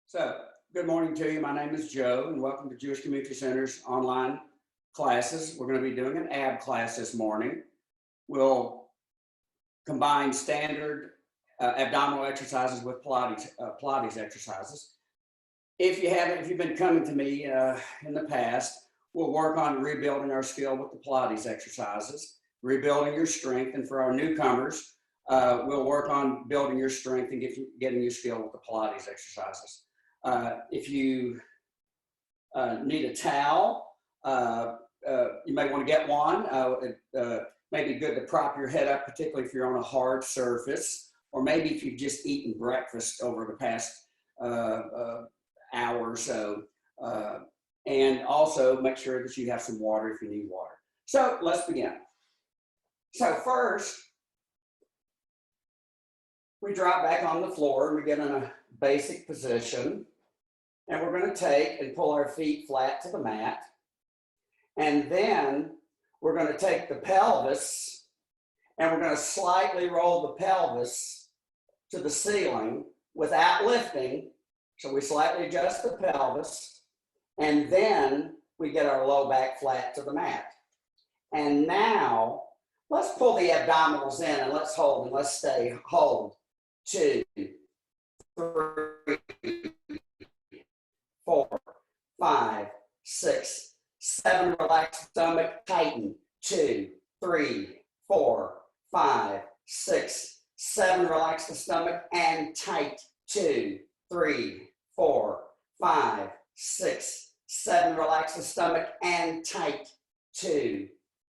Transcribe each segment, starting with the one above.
So, good morning to you. My name is Joe, and welcome to Jewish Community Center's online classes. We're going to be doing an ab class this morning. We'll combine standard abdominal exercises with Pilates exercises. If you've been coming to me in the past, we'll work on rebuilding our skill with the Pilates exercises, rebuilding your strength, and for our newcomers, we'll work on building your strength and getting your skill with the Pilates exercises. If you need a towel, you may want to get one. It may be good to prop your head up, particularly if you're on a hard surface, or maybe if you've just eaten breakfast over the past hour or so. And also make sure that you have some water if you need water. So let's begin. So first, we drop back on the floor and we get in a basic position. And we're going to take and pull our feet flat to the mat. And then we're going to take the pelvis and we're going to slightly roll the pelvis to the ceiling without lifting. So we slightly adjust the pelvis and then we get our low back flat to the mat. And now let's pull the abdominals in and let's hold and let's stay. Hold. 2, 3, 4, 5, 6, 7. Relax the stomach, tighten. 2, 3, 4, 5, 6, 7. Relax the stomach and tight. 2, 3, 4, 5, 6, 7. Relax the stomach and tight. 2,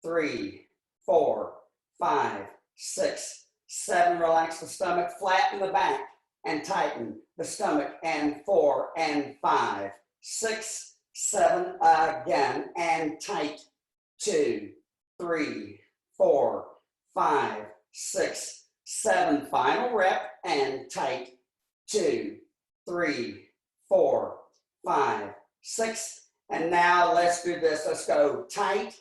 3, 4, 5, 6, 7. Relax the stomach, flatten the back and tighten the stomach, and 4 and 5, 6, 7 again and tight. 2, 3, 4, 5, 6, 7. Final rep and tight. 2, 3, 4, 5, 6. And now let's do this. Let's go tight.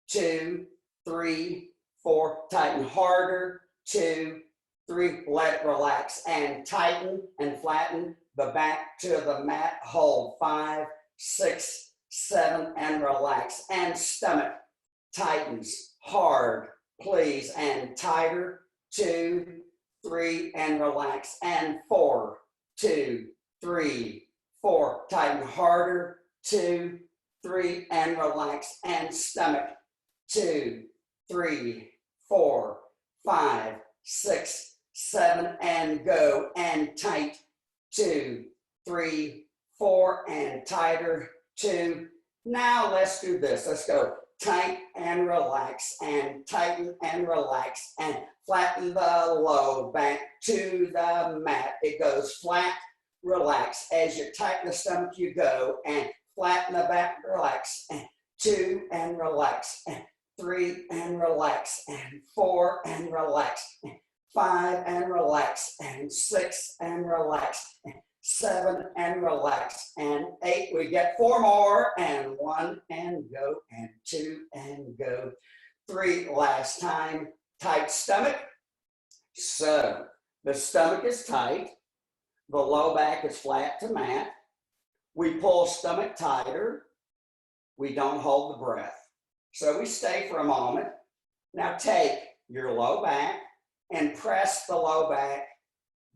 2, 3, 4. Tighten harder. 2, 3, let it relax and tighten and flatten the back to the mat. Hold. 5, 6, 7 and relax. And stomach tightens hard, please, and tighter. 2, 3 and relax. And 4, 2, 3, 4. Tighten harder. 2, 3 and relax. And stomach 2, 3, 4, 5, 6, 7 and go and tight. 2, 3, 4 and tighter. 2. Now let's do this. Let's go tight and relax and tighten and relax and flatten the low back to the mat. It goes flat, relax. As you tighten the stomach, you go and flatten the back, relax. And 2 and relax. And 3 and relax, and 4 and relax, and 5 and relax, and 6 and relax, and 7 and relax, and 8. We get 4 more, and 1 and go, and 2 and go, 3 last time. Tight stomach. So the stomach is tight, the low back is flat to mat. We pull stomach tighter. We don't hold the breath. So we stay for a moment. Now take your low back and press the low back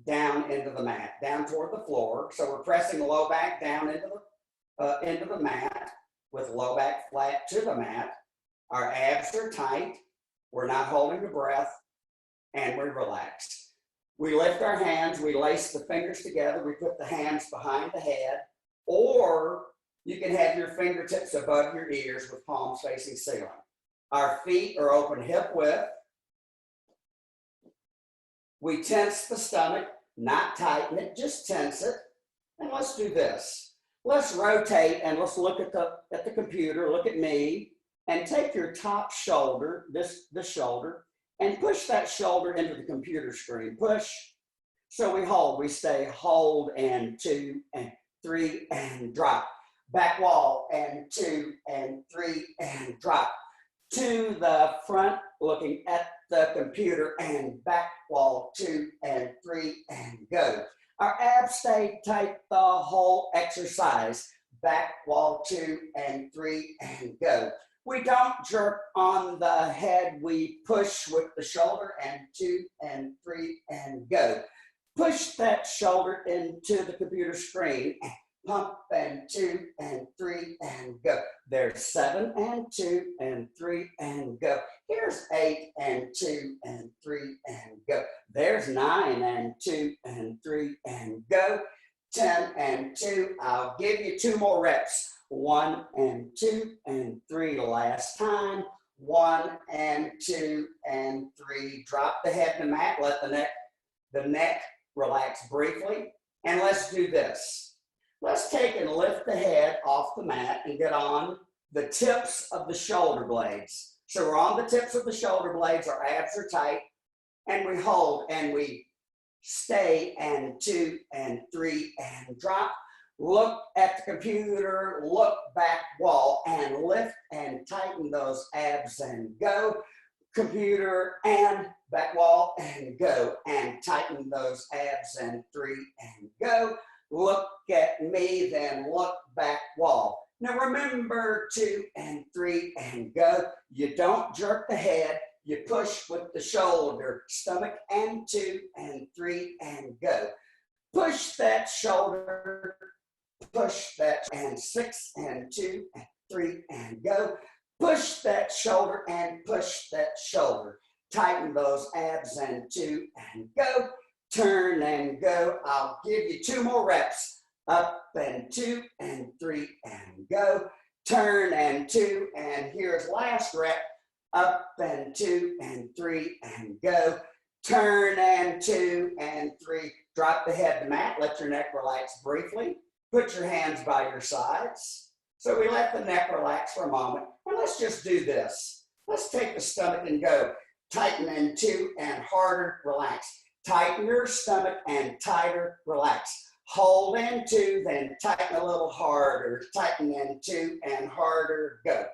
down into the mat, down toward the floor. So we're pressing the low back down into the mat with low back flat to the mat. Our abs are tight. We're not holding the breath, and we're relaxed. We lift our hands. We lace the fingers together. We put the hands behind the head, or you can have your fingertips above your ears with palms facing ceiling. Our feet are open hip width. We tense the stomach, not tighten it, just tense it. And let's do this. Let's rotate and let's look at the computer, look at me, and take your top shoulder, this shoulder, and push that shoulder into the computer screen. Push. So we hold, we stay, hold, and 2 and 3 and drop. Back wall, and 2 and 3 and drop. To the front, looking at the computer, and back wall, 2 and 3 and go. Our abs stay tight the whole exercise. Back wall 2 and 3 and go. We don't jerk on the head. We push with the shoulder and 2 and 3 and go. Push that shoulder into the computer screen. Pump and 2 and 3 and go. There's 7 and 2 and 3 and go. Here's 8 and 2 and 3 and go. There's 9 and 2 and 3 and go. 10 and 2. I'll give you 2 more reps. 1 and 2 and 3 last time. 1 and 2 and 3. Drop the head to the mat. Let the neck relax briefly. And let's do this. Let's take and lift the head off the mat and get on the tips of the shoulder blades. So we're on the tips of the shoulder blades. Our abs are tight. And we hold and we stay and 2 and 3 and drop. Look at the computer, look back wall and lift and tighten those abs and go. Computer and back wall and go and tighten those abs and 3 and go. Look at me, then look back wall. Now remember 2 and 3 and go. You don't jerk the head. You push with the shoulder, stomach, and 2 and 3 and go. Push that shoulder, push that, and 6 and 2 and 3 and go. Push that shoulder and push that shoulder. Tighten those abs and 2 and go. Turn and go. I'll give you 2 more reps. Up and 2 and 3 and go. Turn and 2 and here's last rep. Up and 2 and 3 and go. Turn and 2 and 3. Drop the head to mat. Let your neck relax briefly. Put your hands by your sides. So we let the neck relax for a moment. And let's just do this. Let's take the stomach and go. Tighten and 2 and harder, relax. Tighten your stomach and tighter, relax. Hold and 2, then tighten a little harder. Tighten and 2 and harder, go.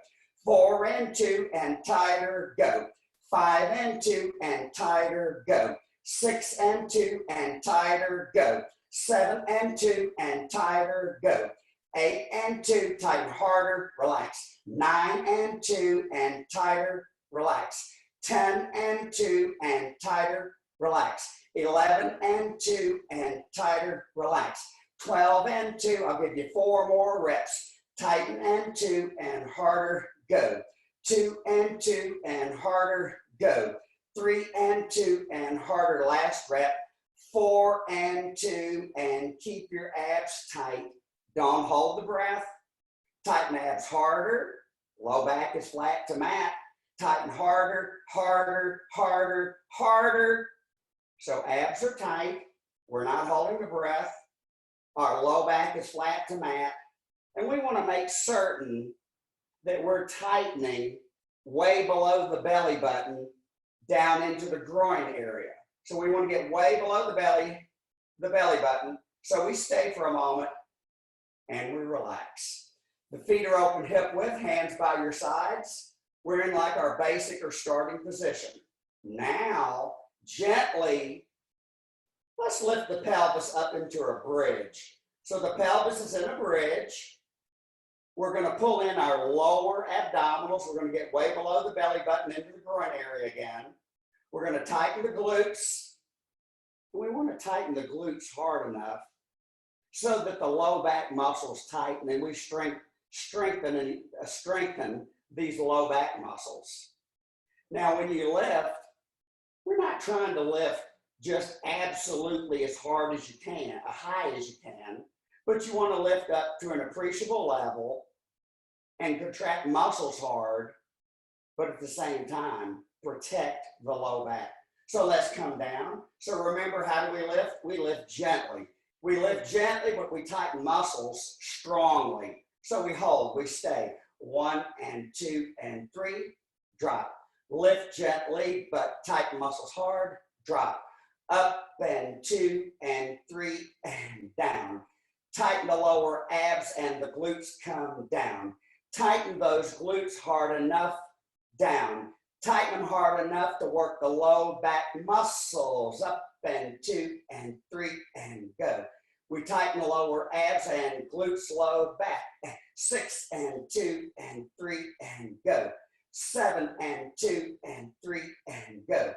4 and 2 and tighter, go. 5 and 2 and tighter, go. 6 and 2 and tighter, go. 7 and 2 and tighter, go. 8 and 2, tighten harder, relax. 9 and 2 and tighter, relax. 10 and 2 and tighter, relax. 11 and 2 and tighter, relax. 12 and 2, I'll give you 4 more reps. Tighten and 2 and harder, go. 2 and 2 and harder, go. 3 and 2 and harder, last rep. 4 and 2 and keep your abs tight. Don't hold the breath. Tighten abs harder. Low back is flat to mat. Tighten harder, harder, harder, harder. So abs are tight. We're not holding the breath. Our low back is flat to mat. And we want to make certain that we're tightening way below the belly button down into the groin area. So we want to get way below the belly button. So we stay for a moment and we relax. The feet are open hip width, hands by your sides. We're in like our basic or starting position. Now, gently, let's lift the pelvis up into a bridge. So the pelvis is in a bridge. We're going to pull in our lower abdominals. We're going to get way below the belly button into the groin area again. We're going to tighten the glutes. We want to tighten the glutes hard enough so that the low back muscles tighten and we strengthen these low back muscles. Now, when you lift, we're not trying to lift just absolutely as hard as you can, as high as you can, but you want to lift up to an appreciable level and contract muscles hard, but at the same time, protect the low back. So let's come down. So remember, how do we lift? We lift gently. We lift gently, but we tighten muscles strongly. So we hold, we stay. 1 and 2 and 3, drop. Lift gently, but tighten muscles hard, drop. Up and 2 and 3 and down. Tighten the lower abs and the glutes come down. Tighten those glutes hard enough, down. Tighten them hard enough to work the low back muscles. Up and 2 and 3 and go. We tighten the lower abs and glutes low back. 6 and 2 and 3 and go. 7 and 2 and 3 and go.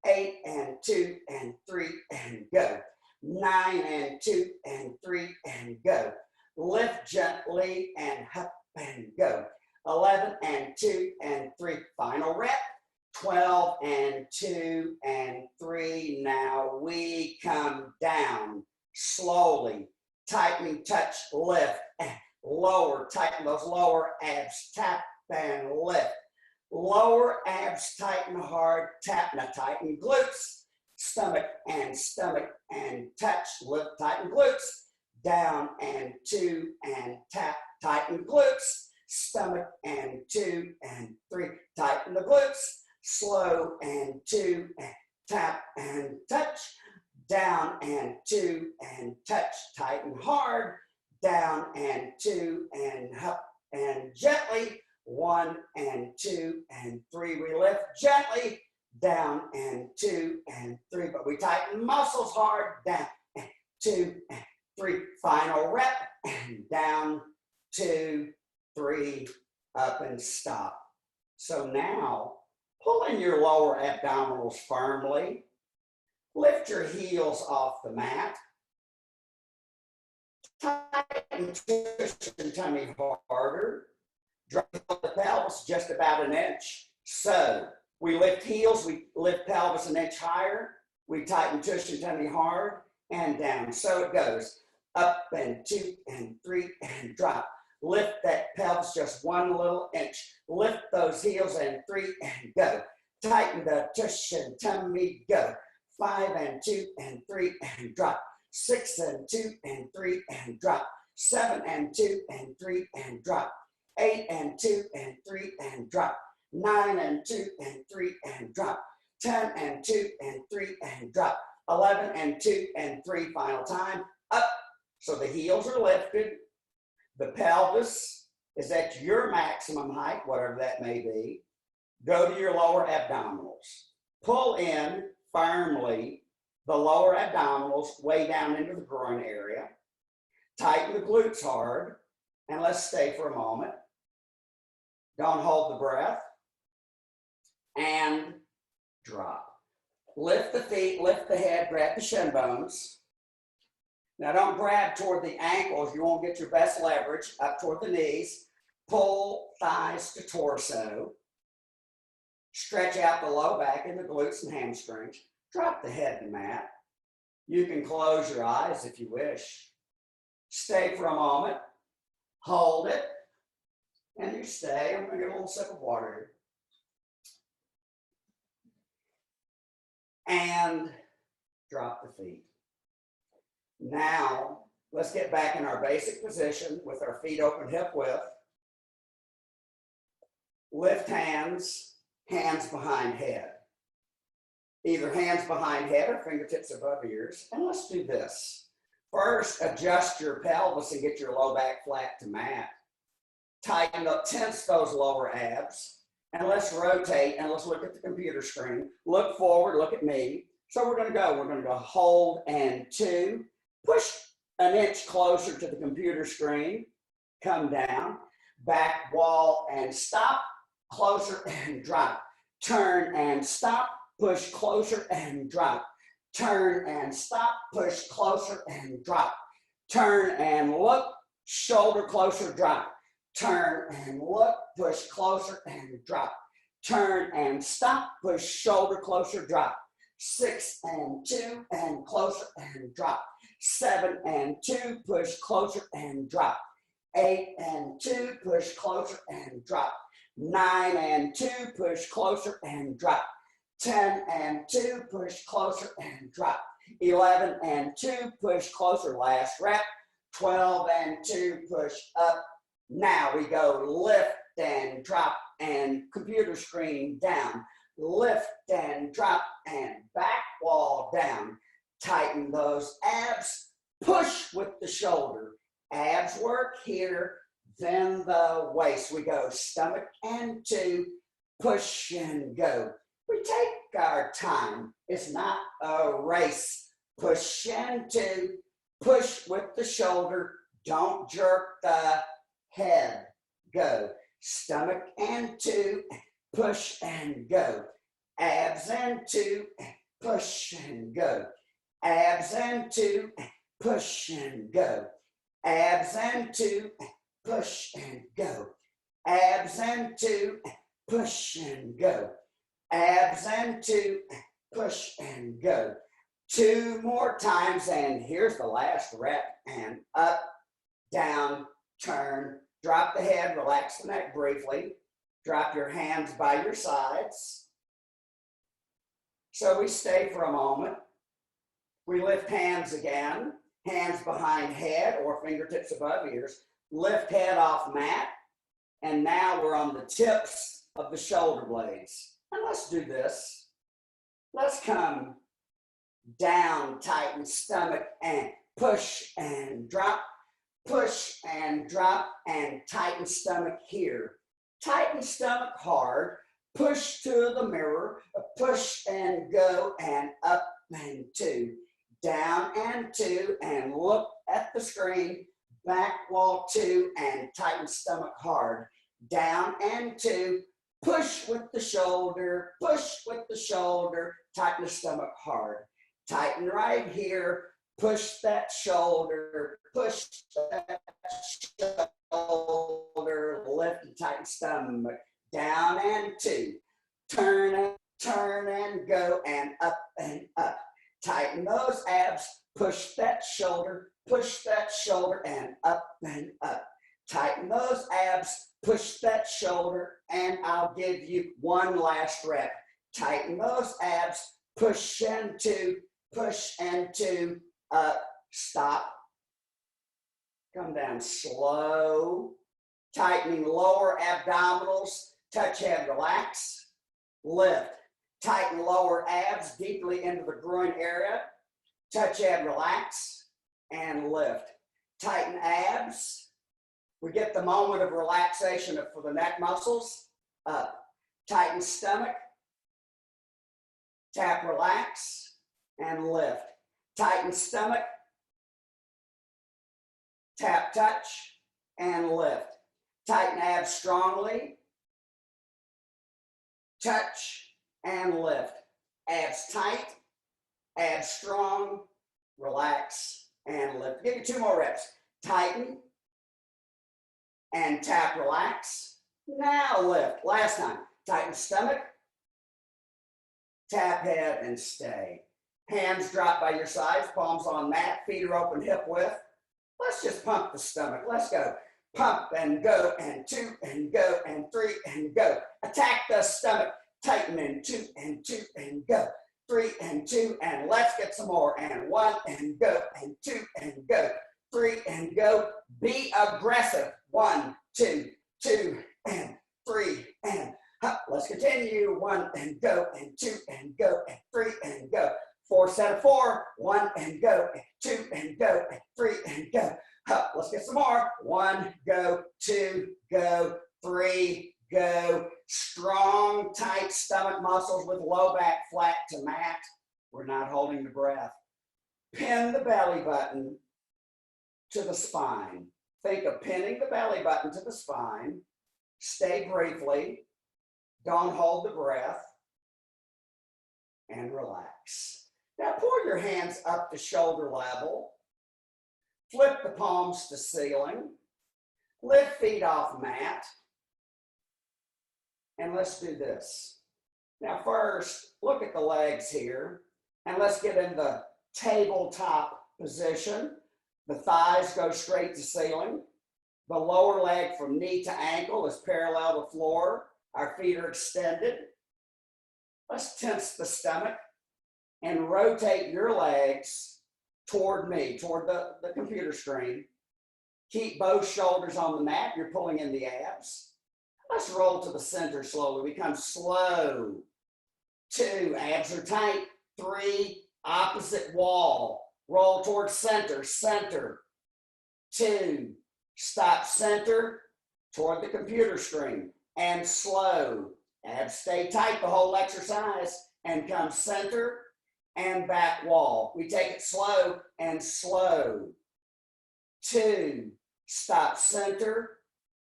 8 and 2 and 3 and go. 9 and 2 and 3 and go. Lift gently and up and go. 11 and 2 and 3. Final rep. 12 and 2 and 3. Now we come down slowly. Tightening, touch, lift, and lower. Tighten those lower abs. Tap and lift. Lower abs tighten hard. Tap. Now tighten glutes. Stomach and touch. Lift, tighten glutes. Down and 2 and tap. Tighten glutes. Stomach and 2 and 3. Tighten the glutes. Slow and 2 and tap and touch. Down and 2 and touch. Tighten hard. Down and 2 and up and gently. 1 and 2 and 3. We lift gently. Down and 2 and 3. But we tighten muscles hard. Down and 2 and 3. Final rep. And down, 2, 3, up and stop. So now, pull in your lower abdominals firmly. Lift your heels off the mat. Tighten twist your tummy harder. Drop the pelvis just about an inch. So we lift heels, we lift pelvis an inch higher. We tighten twist your tummy hard and down. So it goes up and 2 and 3 and drop. Lift that pelvis just 1 little inch. Lift those heels and 3 and go. Tighten the tush and tummy, go. 5 and 2 and 3 and drop. 6 and 2 and 3 and drop. 7 and 2 and 3 and drop. 8 and 2 and 3 and drop. 9 and 2 and 3 and drop. 10 and 2 and 3 and drop. 11 and 2 and 3, final time, up. So the heels are lifted. The pelvis is at your maximum height, whatever that may be. Go to your lower abdominals. Pull in firmly the lower abdominals way down into the groin area. Tighten the glutes hard. And let's stay for a moment. Don't hold the breath. And drop. Lift the feet, lift the head, grab the shin bones. Now don't grab toward the ankles. You won't get your best leverage. Up toward the knees. Pull thighs to torso. Stretch out the low back and the glutes and hamstrings. Drop the head to the mat. You can close your eyes if you wish. Stay for a moment. Hold it. And you stay. I'm going to get a little sip of water here. And drop the feet. Now, let's get back in our basic position with our feet open hip width. Lift hands, hands behind head. Either hands behind head or fingertips above ears. And let's do this. First, adjust your pelvis and get your low back flat to mat. Tighten up, tense those lower abs. And let's rotate and let's look at the computer screen. Look forward, look at me. So we're going to go hold and 2. Push an inch closer to the computer screen. Come down. Back wall and stop. Closer and drop. Turn and stop. Push closer and drop. Turn and stop. Push closer and drop. Turn and look. Shoulder closer, drop. Turn and look. Push closer and drop. Turn and stop. Push shoulder closer, drop. 6 and 2 and closer and drop. 7 and 2, push closer and drop. 8 and 2, push closer and drop. 9 and 2, push closer and drop. 10 and 2, push closer and drop. 11 and 2, push closer, last rep. 12 and 2, push up. Now we go lift and drop and computer screen down. Lift and drop and back wall down. Tighten those abs. Push with the shoulder. Abs work here. Then the waist. We go stomach and 2. Push and go. We take our time. It's not a race. Push and 2. push with the shoulder, don't jerk the head, go. Stomach and 2, push and go. Abs and 2, push and go. Abs and 2, push and go. Abs and 2, push and go. Abs and 2, push and go. Abs and 2, push and go. 2 more times, and here's the last rep. And up, down, turn, drop the head, relax the neck briefly. Drop your hands by your sides. So we stay for a moment. We lift hands again, hands behind head or fingertips above ears. Lift head off mat. And now we're on the tips of the shoulder blades. And let's do this. Let's come down, tighten stomach, and push and drop, and tighten stomach here. Tighten stomach hard, push to the mirror, push and go, and up and 2, down and 2, and look at the screen, back wall 2, and tighten stomach hard, down and 2, push with the shoulder, tighten the stomach hard. Tighten right here, push that shoulder, lift and tighten stomach, down and 2, turn and go, and up and up. Tighten those abs, push that shoulder, and up and up. Tighten those abs, push that shoulder, and I'll give you one last rep. Tighten those abs, push and 2, up, stop. Come down slow. Tightening lower abdominals, touch head, relax. Lift. Tighten lower abs deeply into the groin area. Touch head, relax, and lift. Tighten abs. We get the moment of relaxation for the neck muscles. Up. Tighten stomach. Tap, relax, and lift. Tighten stomach. Tap, touch, and lift. Tighten abs strongly. Touch and lift. Abs tight, abs strong, relax and lift. Give you 2 more reps. Tighten and tap, relax. Now lift. Last time. Tighten stomach, tap head, and stay. Hands drop by your sides, palms on mat, feet are open hip width. Let's just pump the stomach. Let's go. Pump and go, and 2 and go, and 3 and go. Attack the stomach. Tighten and 2 and 2 and go. 3 and 2, and let's get some more. And 1 and go, and 2 and go. 3 and go. Be aggressive. 1, 2, 2 and 3 and up. Let's continue. 1 and go, and 2 and go, and 3 and go. 4 set of 4. 1 and go, and 2 and go, and 3 and go. Up. Let's get some more. 1, go, 2, go, 3, go. Strong, tight stomach muscles with low back flat to mat. We're not holding the breath. Pin the belly button to the spine. Think of pinning the belly button to the spine. Stay briefly. Don't hold the breath. And relax. Now pour your hands up to shoulder level. Flip the palms to ceiling. Lift feet off mat. And let's do this. Now first, look at the legs here. And let's get in the tabletop position. The thighs go straight to ceiling. The lower leg from knee to ankle is parallel to floor. Our feet are extended. Let's tense the stomach and rotate your legs toward me, toward the computer screen. Keep both shoulders on the mat. You're pulling in the abs. Let's roll to the center slowly. Become slow. 2, abs are tight. 3, opposite wall. Roll towards center, center. 2, stop center toward the computer screen. And slow. Abs stay tight the whole exercise. And come center and back wall. We take it slow and slow. 2, stop center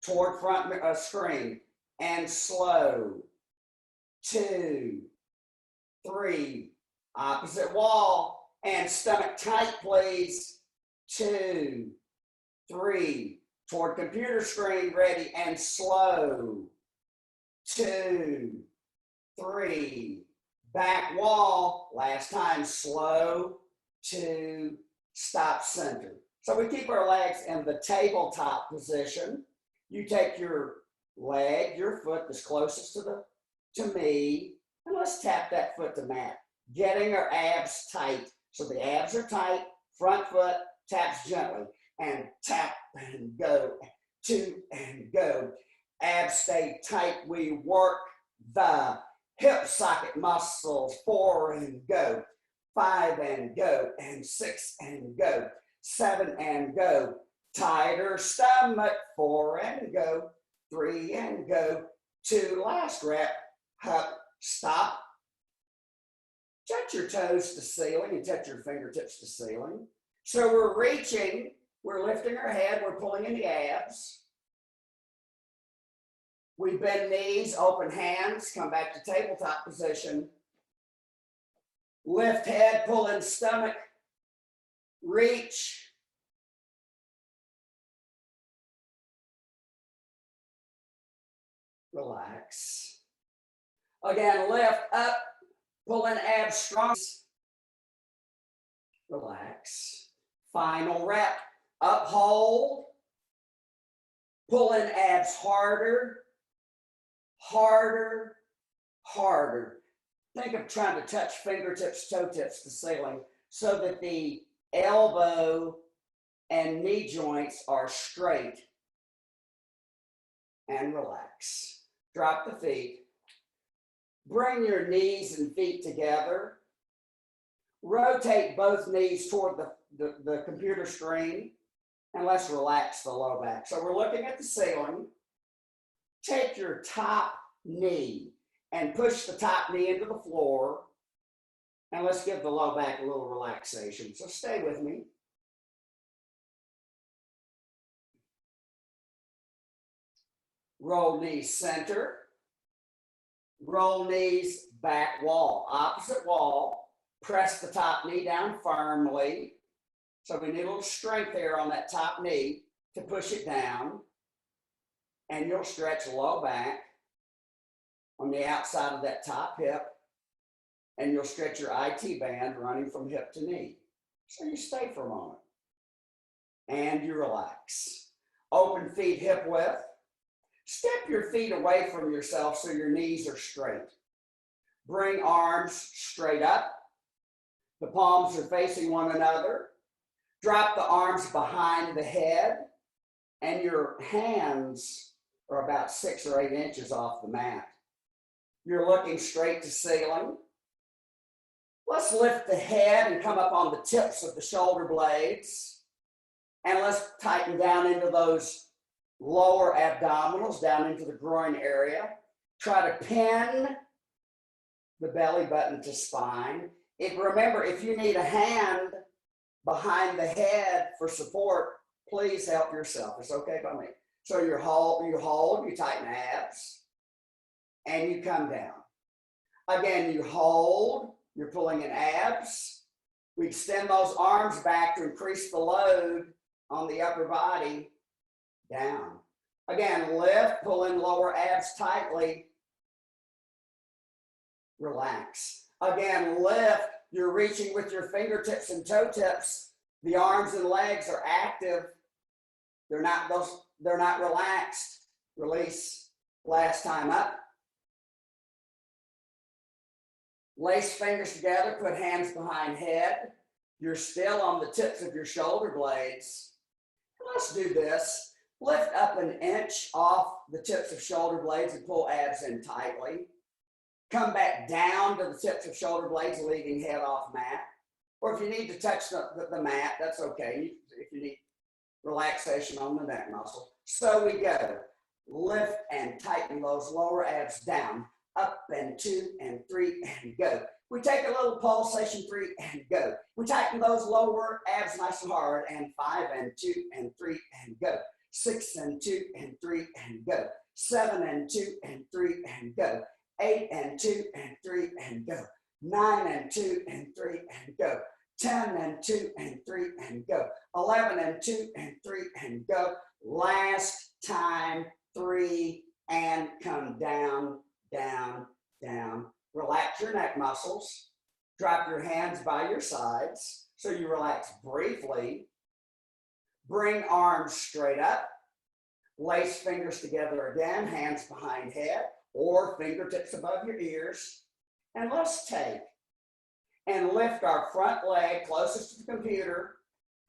toward front screen and slow. 2, 3, opposite wall and stomach tight, please. 2, 3, toward computer screen, ready and slow. 2, 3, back wall, last time, slow. 2, stop center. So we keep our legs in the tabletop position. You take your leg, your foot that's closest to me, and let's tap that foot to mat, getting our abs tight. So the abs are tight, front foot taps gently, and tap and go, 2 and go. Abs stay tight, we work the hip socket muscles, 4 and go, 5 and go, and 6 and go, 7 and go. Tighter stomach, 4 and go, 3 and go, 2, last rep, up, stop. Touch your toes to ceiling and touch your fingertips to ceiling. So we're reaching, we're lifting our head, we're pulling in the abs. We bend knees, open hands, come back to tabletop position. Lift head, pull in stomach, reach. Relax. Again, lift up, pull in abs strong. Relax. Final rep. Uphold. Pull in abs harder, harder, harder. Think of trying to touch fingertips, toe tips to ceiling so that the elbow and knee joints are straight. And relax. Drop the feet. Bring your knees and feet together. Rotate both knees toward the computer screen, and let's relax the low back. So we're looking at the ceiling. Take your top knee and push the top knee into the floor, and let's give the low back a little relaxation. So stay with me. Roll knees center. Roll knees back wall, opposite wall. Press the top knee down firmly. So we need a little strength there on that top knee to push it down. And you'll stretch low back on the outside of that top hip. And you'll stretch your IT band running from hip to knee. So you stay for a moment. And you relax. Open feet hip width. Step your feet away from yourself so your knees are straight. Bring arms straight up. The palms are facing one another. Drop the arms behind the head, and your hands are about 6 or 8 inches off the mat. You're looking straight to ceiling. Let's lift the head and come up on the tips of the shoulder blades. And let's tighten down into those lower abdominals, down into the groin area. Try to pin the belly button to spine. Remember, if you need a hand behind the head for support, please help yourself. It's okay by me. So you hold, you tighten abs, and you come down. Again, you hold, you're pulling in abs. We extend those arms back to increase the load on the upper body. Down. Again, lift, pull in lower abs tightly. Relax. Again, lift. You're reaching with your fingertips and toe tips. The arms and legs are active. They're not relaxed. Release. Last time up. Lace fingers together, put hands behind head. You're still on the tips of your shoulder blades. Let's do this. Lift up an inch off the tips of shoulder blades and pull abs in tightly. Come back down to the tips of shoulder blades, leaving head off mat. Or if you need to touch the mat, that's okay. If you need relaxation on the neck muscle. So we go. Lift and tighten those lower abs down. Up and 2 and 3 and go. We take a little pulsation, 3 and go. We tighten those lower abs nice and hard, and 5 and 2 and 3 and go. 6 and 2 and 3 and go. 7 and 2 and 3 and go. 8 and 2 and 3 and go. 9 and 2 and 3 and go. 10 and 2 and 3 and go. 11 and 2 and 3 and go. Last time, 3 and come down, down, down. Relax your neck muscles. Drop your hands by your sides so you relax briefly. Bring arms straight up. Lace fingers together again, hands behind head or fingertips above your ears. And let's take and lift our front leg closest to the computer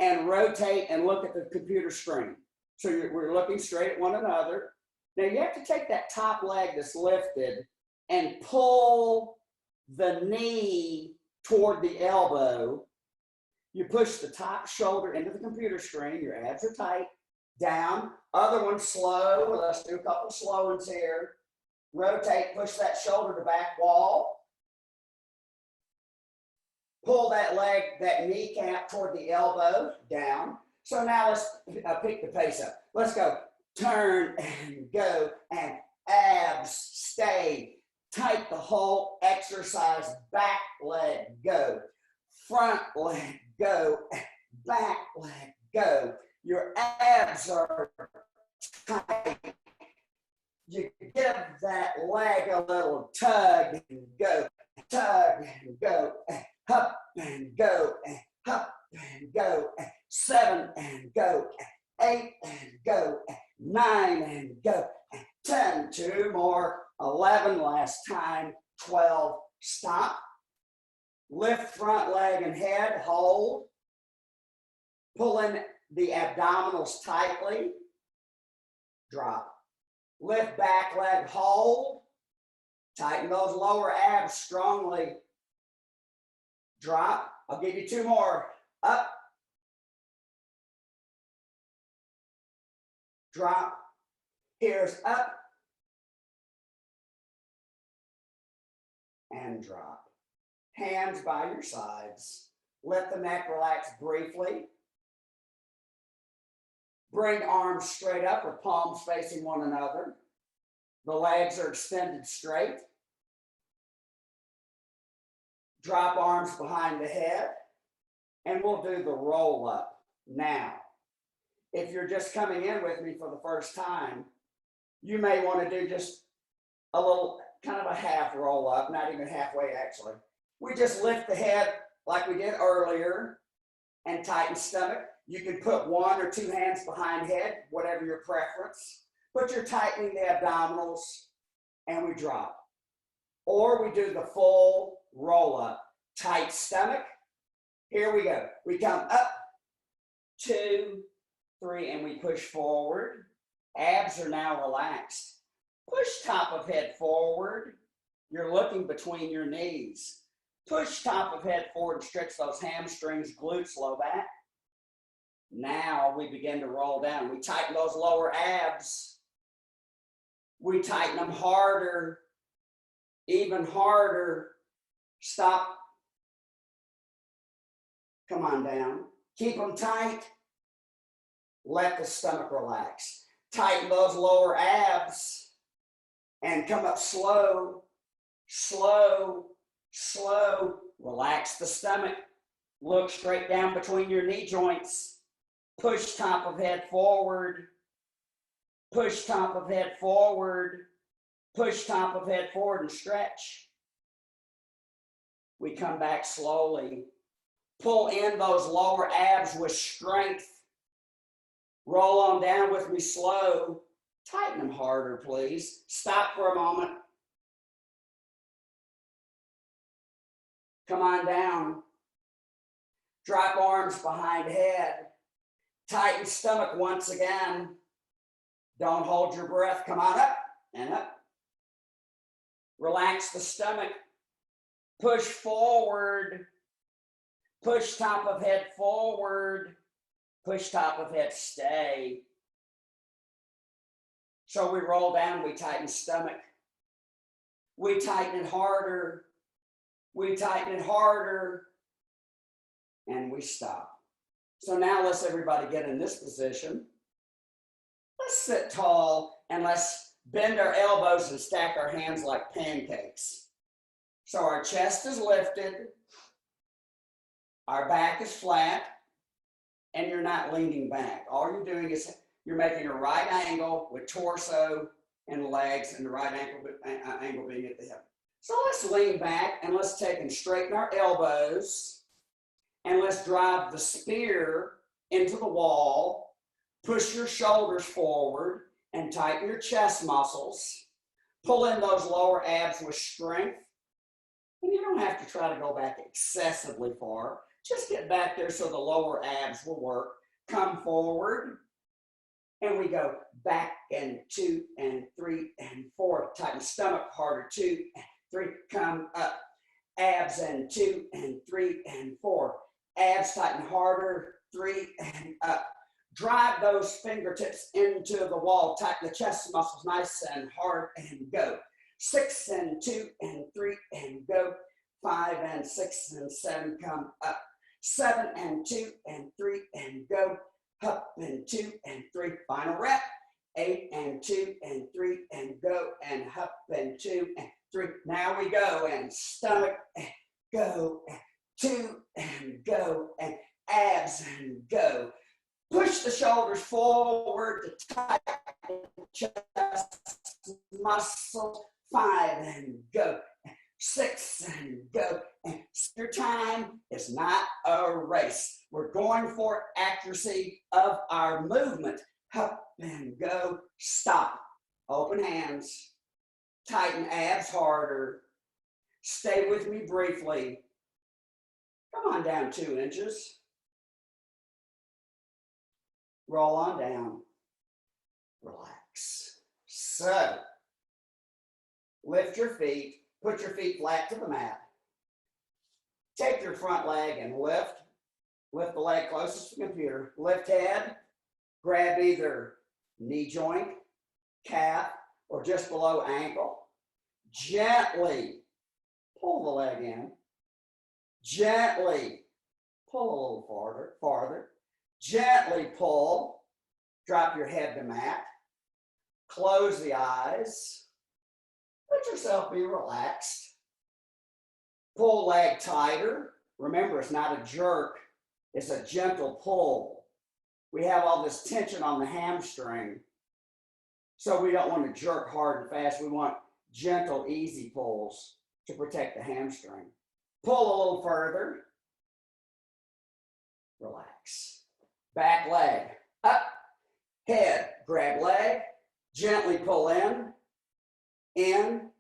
and rotate and look at the computer screen. So we're looking straight at one another. Now you have to take that top leg that's lifted and pull the knee toward the elbow. You push the top shoulder into the computer screen. Your abs are tight. Down. Other one slow. Let's do a couple slow ones here. Rotate, push that shoulder to back wall. Pull that leg, that kneecap toward the elbow, down. So now let's pick the pace up. Let's go. Turn and go, and abs stay tight the whole exercise. Back leg go. Front leg go. Back leg go. Your abs are tight. You give that leg a little tug and go. Tug and go. Up and go. Up and go. 7 and go. 8 and go. 9 and go. 10. 2 more. 11 last time. 12. Stop. Lift front leg and head. Hold. Pull in the abdominals tightly. Drop. Lift back leg. Hold. Tighten those lower abs strongly. Drop. I'll give you 2 more. Up. Drop. Here's up. And drop. Hands by your sides. Let the neck relax briefly. Bring arms straight up or palms facing one another. The legs are extended straight. Drop arms behind the head. And we'll do the roll up. Now, if you're just coming in with me for the first time, you may want to do just a little, kind of a half roll up, not even halfway actually. We just lift the head like we did earlier and tighten stomach. You can put 1 or 2 hands behind head, whatever your preference, but you're tightening the abdominals and we drop. Or we do the full roll up. Tight stomach. Here we go. We come up, 2, 3, and we push forward. Abs are now relaxed. Push top of head forward. You're looking between your knees. Push top of head forward, stretch those hamstrings, glutes, low back. Now we begin to roll down. We tighten those lower abs. We tighten them harder, even harder. Stop. Come on down. Keep them tight. Let the stomach relax. Tighten those lower abs and come up slow, slow, slow. Relax the stomach. Look straight down between your knee joints. Push top of head forward. Push top of head forward. Push top of head forward and stretch. We come back slowly. Pull in those lower abs with strength. Roll on down with me slow. Tighten them harder, please. Stop for a moment. Come on down. Drop arms behind head. Tighten stomach once again. Don't hold your breath. Come on up and up. Relax the stomach. Push forward. Push top of head forward. Push top of head stay. So we roll down, we tighten stomach. We tighten it harder. We tighten it harder, and we stop. So now let's everybody get in this position. Let's sit tall and let's bend our elbows and stack our hands like pancakes. So our chest is lifted, our back is flat, and you're not leaning back. All you're doing is you're making a right angle with torso and legs, and the right angle being at the hip. So let's lean back and let's take and straighten our elbows, and let's drive the spear into the wall. Push your shoulders forward and tighten your chest muscles. Pull in those lower abs with strength. And you don't have to try to go back excessively far. Just get back there so the lower abs will work. Come forward. And we go back and 2 and 3 and 4. Tighten stomach harder. 2 and 3. Come up. Abs and 2 and 3 and 4. Abs tighten harder. 3 and up. Drive those fingertips into the wall. Tighten the chest muscles nice and hard and go. 6 and 2 and 3 and go. 5 and 6 and 7, come up. 7 and 2 and 3 and go. Up and 2 and 3, final rep. 8 and 2 and 3 and go, and up and 2 and 3. Now we go, and stomach and go, and 2 and go, and abs and go. Push the shoulders forward to tighten the chest muscle. 5 and go. 6 and go. And your time is not a race. We're going for accuracy of our movement. Up and go. Stop. Open hands. Tighten abs harder. Stay with me briefly. Come on down 2 inches. Roll on down. Relax. So, lift your feet. Put your feet flat to the mat. Take your front leg and lift. Lift the leg closest to the computer. Lift head. Grab either knee joint, calf, or just below ankle. Gently pull the leg in. Gently pull a little farther. Gently pull. Drop your head to mat. Close the eyes. Let yourself be relaxed. Pull leg tighter. Remember, it's not a jerk. It's a gentle pull. We have all this tension on the hamstring. So we don't want to jerk hard and fast. We want gentle, easy pulls to protect the hamstring. Pull a little further. Relax. Back leg. Up. Head. Grab leg. Gently pull in. In,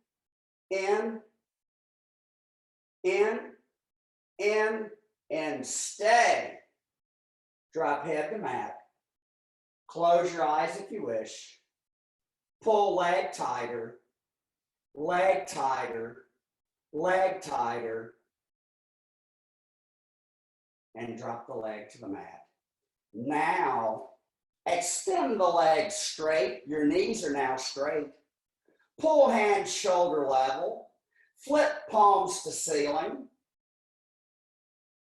and stay. Drop head to mat. Close your eyes if you wish. Pull leg tighter, leg tighter, leg tighter, and drop the leg to the mat. Now, extend the legs straight. Your knees are now straight. Pull hands shoulder level, flip palms to ceiling,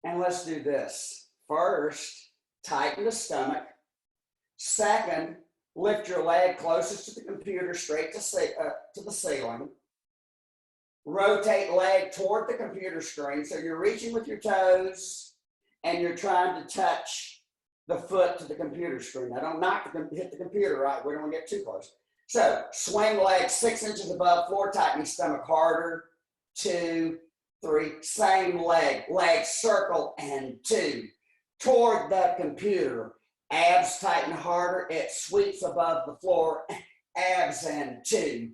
and let's do this. First, tighten the stomach. Second, lift your leg closest to the computer straight to the ceiling. Rotate leg toward the computer screen, so you're reaching with your toes and you're trying to touch the foot to the computer screen. Now don't hit the computer, right? We don't want to get too close. So swing leg 6 inches above floor, tightening stomach harder. 2, 3, same leg. Leg circle and 2. Toward the computer. Abs tighten harder. It sweeps above the floor. Abs and 2.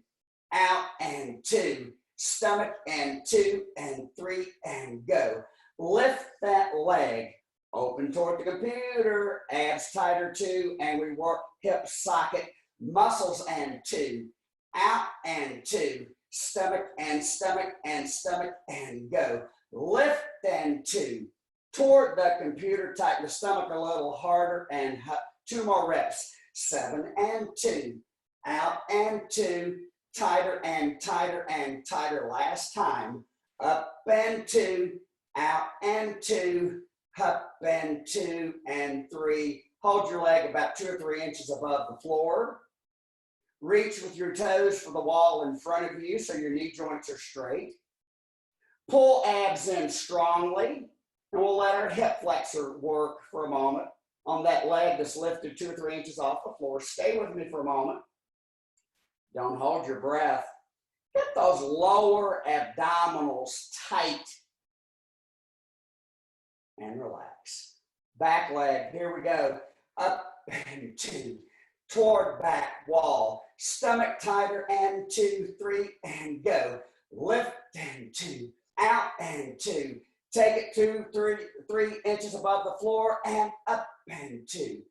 Out and 2. Stomach and 2 and 3 and go. Lift that leg. Open toward the computer. Abs tighter 2 and we work hip socket. Muscles and 2, out and 2, stomach and stomach and stomach and go. Lift and 2, toward the computer, tighten the stomach a little harder and 2 more reps. 7 and 2, out and 2, tighter and tighter and tighter. Last time. up and 2, out and 2, up and 2 and 3. Hold your leg about 2 or 3 inches above the floor. Reach with your toes for the wall in front of you so your knee joints are straight. Pull abs in strongly, and we'll let our hip flexor work for a moment on that leg that's lifted 2 or 3 inches off the floor. Stay with me for a moment. Don't hold your breath. Get those lower abdominals tight and relax. Back leg, here we go. Up and 2, toward back wall. Stomach tighter and 2, 3, and go. Lift and 2, out and 2. Take it 2, 3 inches above the floor and up and 2,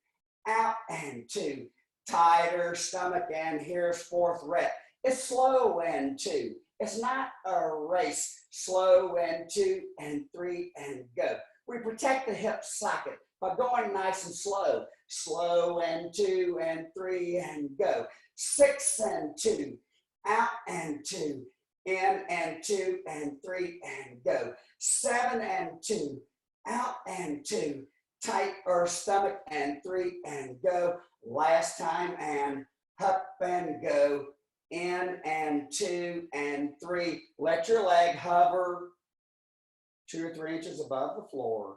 out and 2. Tighter stomach, and here's 4th rep. It's slow and 2. It's not a race. Slow and 2 and 3 and go. We protect the hip socket by going nice and slow. Slow and 2 and 3 and go. 6 and 2, out and 2, in and 2 and 3 and go. 7 and 2, out and 2, tight or stomach and 3 and go. Last time, and up and go. In and 2 and 3. Let your leg hover 2 or 3 inches above the floor.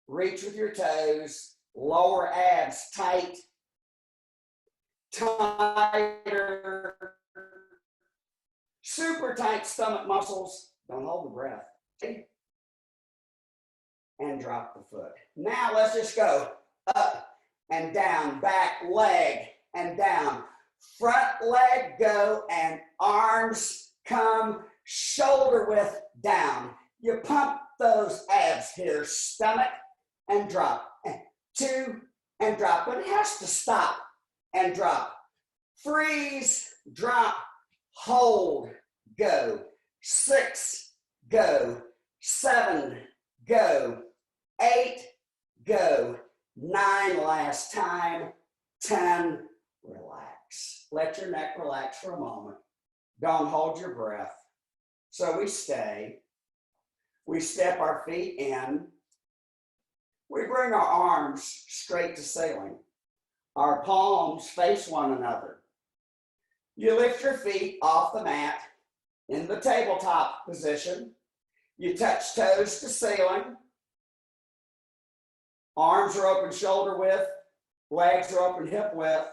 Reach with your toes. Lower abs tight. Tighter. Super tight stomach muscles. Don't hold the breath. And drop the foot. Now let's just go up and down. Back leg and down. Front leg go and arms come shoulder width down. You pump those abs here. Stomach and drop. 2 and drop. But it has to stop and drop. Freeze, drop, hold, go. 6, go. 7, go. 8, go. 9, last time. 10, relax. Let your neck relax for a moment. Don't hold your breath. So we stay. We step our feet in. We bring our arms straight to ceiling. Our palms face one another. You lift your feet off the mat in the tabletop position. You touch toes to ceiling. Arms are open shoulder width. Legs are open hip width.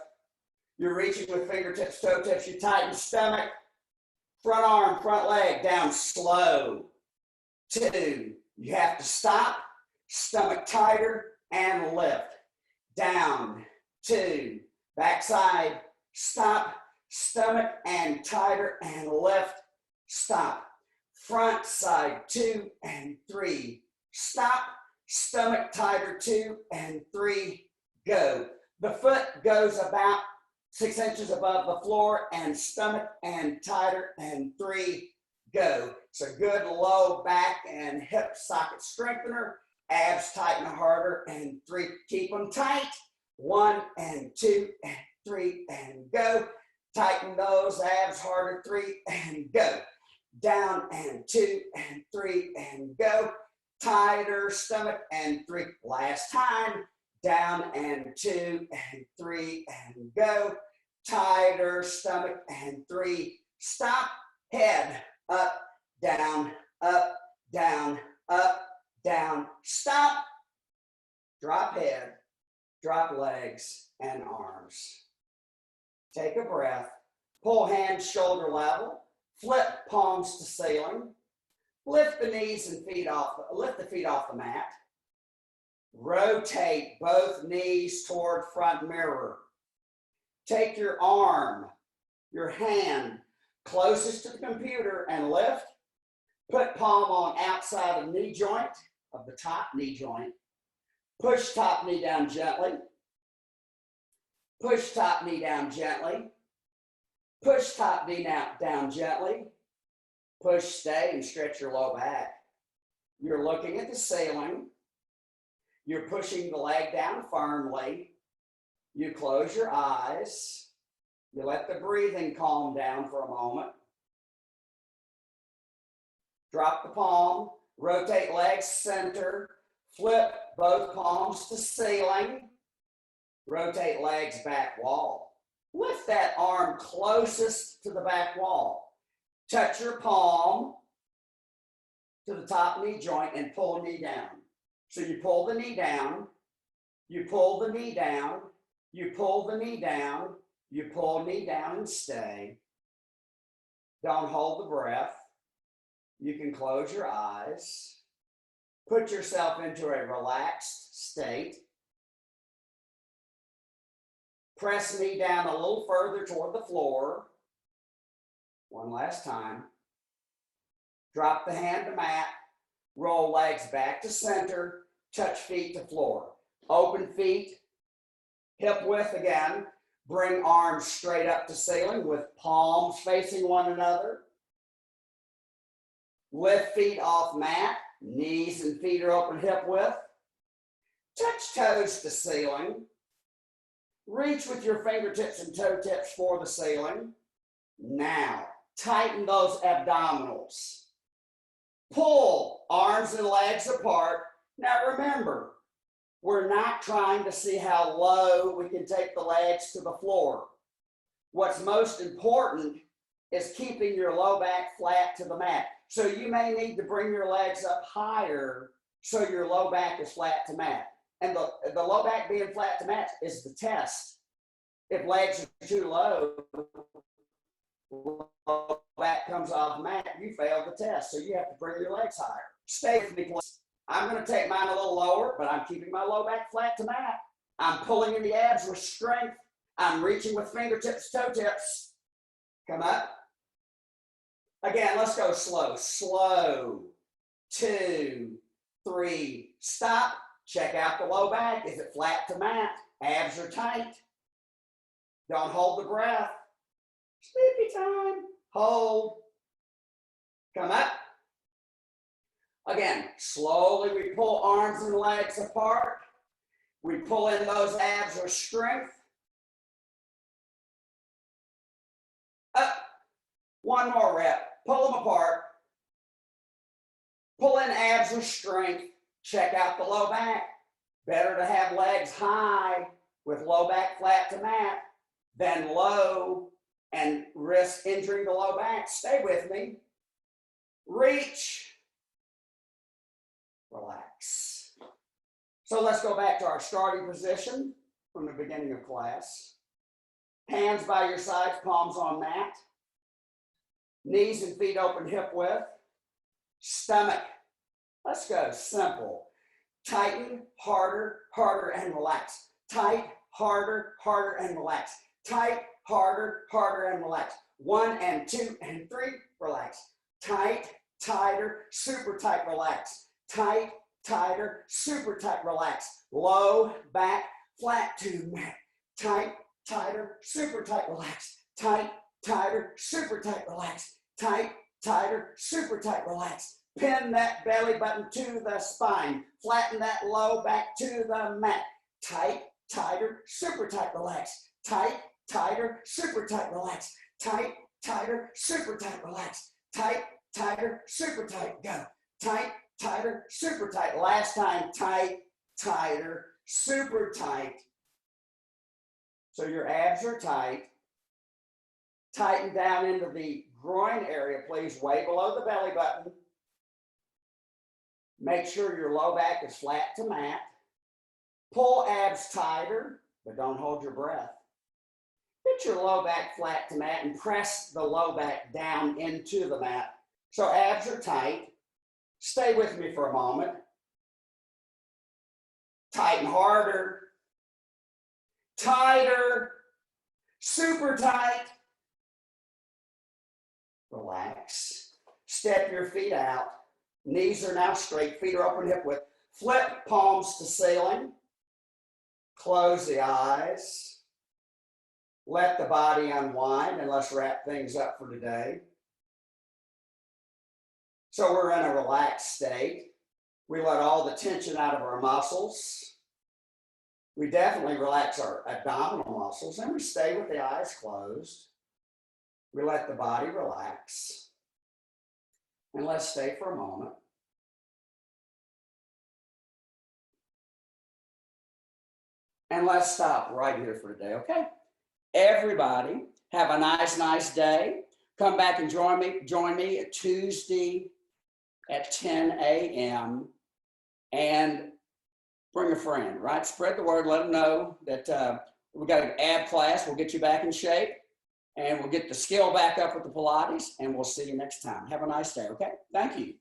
You're reaching with fingertips, toe tips. You tighten stomach, front arm, front leg, down slow. 2, you have to stop, stomach tighter, and lift. Down, 2, backside, stop, stomach and tighter, and lift, stop. Front side, 2 and 3, stop, stomach tighter, 2 and 3, go. The foot goes about 6 inches above the floor, and stomach and tighter, and 3, go. It's a good low back and hip socket strengthener. Abs tighten harder, and 3. Keep them tight. 1 and 2 and 3 and go. Tighten those abs harder. 3 and go. Down and 2 and 3 and go. Tighter stomach and 3. Last time. Down and 2 and 3 and go. Tighter stomach and 3. Stop. Head up, down, up, down, up, down. Stop. Drop head, drop legs and arms. Take a breath. Pull hands shoulder level. Flip palms to ceiling. Lift the knees and feet off. Lift the feet off the mat. Rotate both knees toward front mirror. Take your arm, your hand closest to the computer and lift. Put palm on outside of knee joint, of the top knee joint. Push top knee down gently. Push top knee down gently. Push top knee down gently. Push, stay, and stretch your low back. You're looking at the ceiling. You're pushing the leg down firmly. You close your eyes. You let the breathing calm down for a moment. Drop the palm, rotate legs center, flip both palms to ceiling, rotate legs back wall. Lift that arm closest to the back wall. Touch your palm to the top knee joint and pull knee down. So you pull the knee down, you pull the knee down, you pull the knee down, you pull knee down and stay. Don't hold the breath. You can close your eyes. Put yourself into a relaxed state. Press knee down a little further toward the floor. One last time. Drop the hand to mat. Roll legs back to center. Touch feet to floor. Open feet. Hip width again. Bring arms straight up to ceiling with palms facing one another. Lift feet off mat. Knees and feet are open hip width. Touch toes to ceiling. Reach with your fingertips and toe tips for the ceiling. Now, tighten those abdominals. Pull arms and legs apart. Now remember, we're not trying to see how low we can take the legs to the floor. What's most important is keeping your low back flat to the mat. So you may need to bring your legs up higher so your low back is flat to mat. And the low back being flat to mat is the test. If legs are too low, low back comes off mat, you failed the test. So you have to bring your legs higher. Stay with me, please. I'm going to take mine a little lower, but I'm keeping my low back flat to mat. I'm pulling in the abs with strength. I'm reaching with fingertips, toe tips. Come up. Again, let's go slow. Slow. 2, 3. Stop. Check out the low back. Is it flat to mat? Abs are tight. Don't hold the breath. Sleepy time. Hold. Come up. Again, slowly we pull arms and legs apart. We pull in those abs with strength. Up. One more rep. Pull them apart. Pull in abs with strength. Check out the low back. Better to have legs high with low back flat to mat than low and risk injuring the low back. Stay with me. Reach. Relax. So let's go back to our starting position from the beginning of class. Hands by your sides, palms on mat. Knees and feet open hip width. Stomach. Let's go simple. Tighten, harder, harder, and relax. Tight, harder, harder, and relax. Tight, harder, harder, and relax. 1 and 2 and 3, relax. Tight, tighter, super tight, relax. Tight, tighter, super tight, relax. Low, back, flat to mat. Tight, tighter, super tight, relax. Tight, tighter, super tight, relax. Tight, tighter, super tight, relax. Pin that belly button to the spine. Flatten that low back to the mat. Tight, tighter, super tight, relax. Tight, tighter, super tight, relax. Tight, tighter, super tight, relax. Tight, tighter, super tight, go. Tight, tighter, super tight. Last time, tight, tighter, super tight. So your abs are tight. Tighten down into the groin area, please, way below the belly button. Make sure your low back is flat to mat. Pull abs tighter, but don't hold your breath. Get your low back flat to mat and press the low back down into the mat. So abs are tight. Stay with me for a moment. Tighten harder. Tighter. Super tight. Relax. Step your feet out. Knees are now straight. Feet are open hip width. Flip palms to ceiling. Close the eyes. Let the body unwind, and let's wrap things up for today. So we're in a relaxed state. We let all the tension out of our muscles. We definitely relax our abdominal muscles, and we stay with the eyes closed. We let the body relax. And let's stay for a moment. And let's stop right here for today, okay? Everybody, have a nice day. Come back and join me at Tuesday at 10 a.m. and bring a friend, right? Spread the word, let them know that we got an ab class. We'll get you back in shape and we'll get the skill back up with the Pilates, and we'll see you next time. Have a nice day, okay? Thank you.